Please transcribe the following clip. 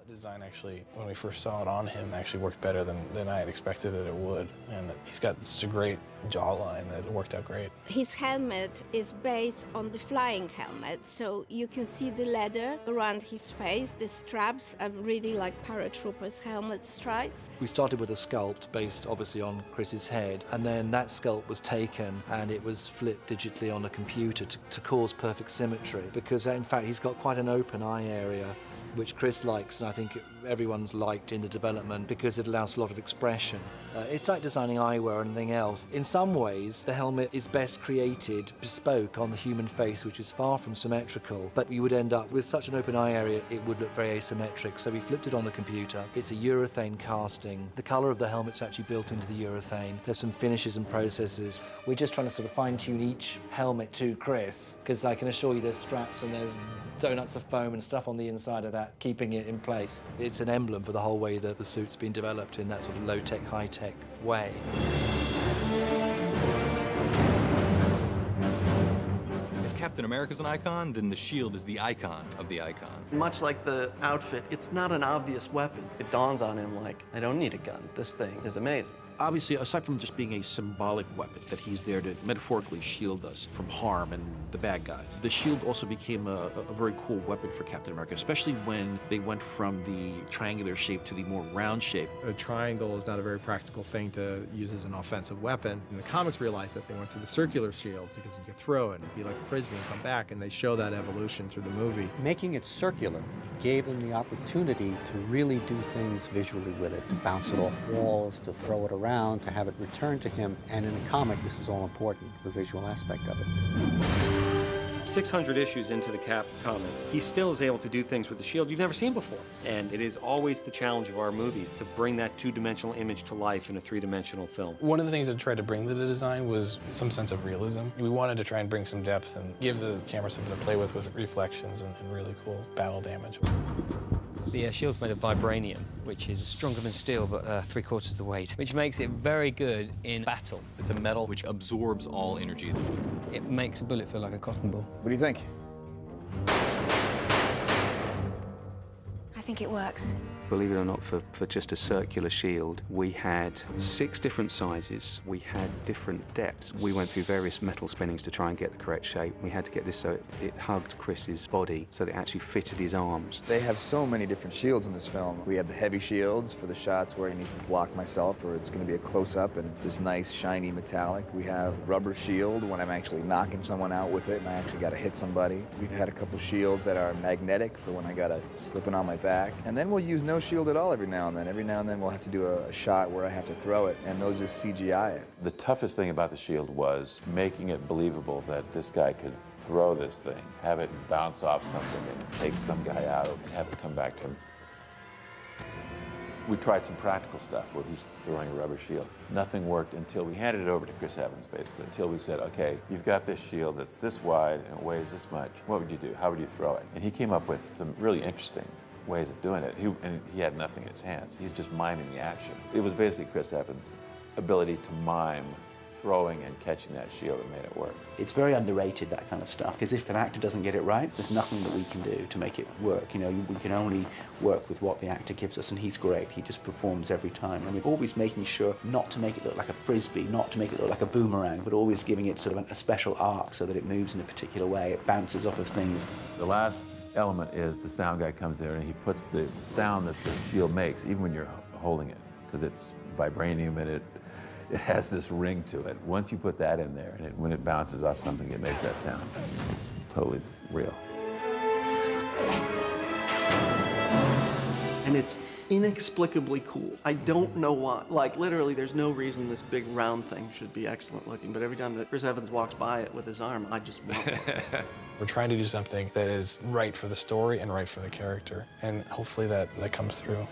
Design actually, when we first saw it on him, actually worked better than I had expected that it would. And he's got such a great jawline that it worked out great. His helmet is based on the flying helmet, so you can see the leather around his face. The straps are really like paratroopers' helmet stripes. We started with a sculpt based obviously on Chris's head, and then that sculpt was taken and it was flipped digitally on a computer to cause perfect symmetry, because in fact he's got quite an open eye area, which Chris likes, and I think everyone's liked in the development because it allows for a lot of expression. It's like designing eyewear or anything else. In some ways, the helmet is best created bespoke on the human face, which is far from symmetrical, but you would end up with such an open eye area, it would look very asymmetric. So we flipped it on the computer. It's a urethane casting. The color of the helmet's actually built into the urethane. There's some finishes and processes. We're just trying to sort of fine-tune each helmet to Chris, because I can assure you there's straps and there's donuts of foam and stuff on the inside of that, keeping it in place. It's an emblem for the whole way that the suit's been developed in that sort of low-tech, high-tech way. If Captain America's an icon, then the shield is the icon of the icon. Much like the outfit, it's not an obvious weapon. It dawns on him like, I don't need a gun. This thing is amazing. Obviously, aside from just being a symbolic weapon, that he's there to metaphorically shield us from harm and the bad guys, the shield also became a very cool weapon for Captain America, especially when they went from the triangular shape to the more round shape. A triangle is not a very practical thing to use as an offensive weapon. And the comics realized that they went to the circular shield because you could throw it and it'd be like a frisbee and come back, and they show that evolution through the movie. Making it circular gave them the opportunity to really do things visually with it, to bounce it off walls, to throw it around, to have it return to him. And in a comic, this is all important, the visual aspect of it. 600 issues into the Cap comics, he still is able to do things with the shield you've never seen before. And it is always the challenge of our movies to bring that two-dimensional image to life in a three-dimensional film. One of the things I tried to bring to the design was some sense of realism. We wanted to try and bring some depth and give the camera something to play with reflections and really cool battle damage. The shield's made of vibranium, which is stronger than steel, but 3/4 the weight, which makes it very good in battle. It's a metal which absorbs all energy. It makes a bullet feel like a cotton ball. What do you think? I think it works. Believe it or not, for just a circular shield, we had 6 different sizes. We had different depths. We went through various metal spinnings to try and get the correct shape. We had to get this so it hugged Chris's body, so that it actually fitted his arms. They have so many different shields in this film. We have the heavy shields for the shots where he needs to block myself, or it's going to be a close-up, and it's this nice, shiny metallic. We have rubber shield when I'm actually knocking someone out with it, and I actually got to hit somebody. We've had a couple shields that are magnetic for when I got to slip it on my back. And then we'll use no shield at all every now and then. Every now and then we'll have to do a shot where I have to throw it, and those just CGI it. The toughest thing about the shield was making it believable that this guy could throw this thing, have it bounce off something and take some guy out and have it come back to him. We tried some practical stuff where he's throwing a rubber shield. Nothing worked until we handed it over to Chris Evans, basically, until we said, okay, you've got this shield that's this wide and it weighs this much. What would you do? How would you throw it? And he came up with some really interesting ways of doing it. And he had nothing in his hands. He's just miming the action. It was basically Chris Evans' ability to mime throwing and catching that shield that made it work. It's very underrated, that kind of stuff, because if an actor doesn't get it right, there's nothing that we can do to make it work. You know, we can only work with what the actor gives us, and he's great. He just performs every time. And we're always making sure not to make it look like a frisbee, not to make it look like a boomerang, but always giving it sort of a special arc so that it moves in a particular way. It bounces off of things. The last element is the sound guy comes there and he puts the sound that the shield makes, even when you're holding it, because it's vibranium and it has this ring to it. Once you put that in there, and when it bounces off something, it makes that sound. It's totally real. And it's inexplicably cool. I don't know why. Like, literally, there's no reason this big round thing should be excellent looking, but every time that Chris Evans walks by it with his arm, I just want one. We're trying to do something that is right for the story and right for the character, and hopefully that comes through.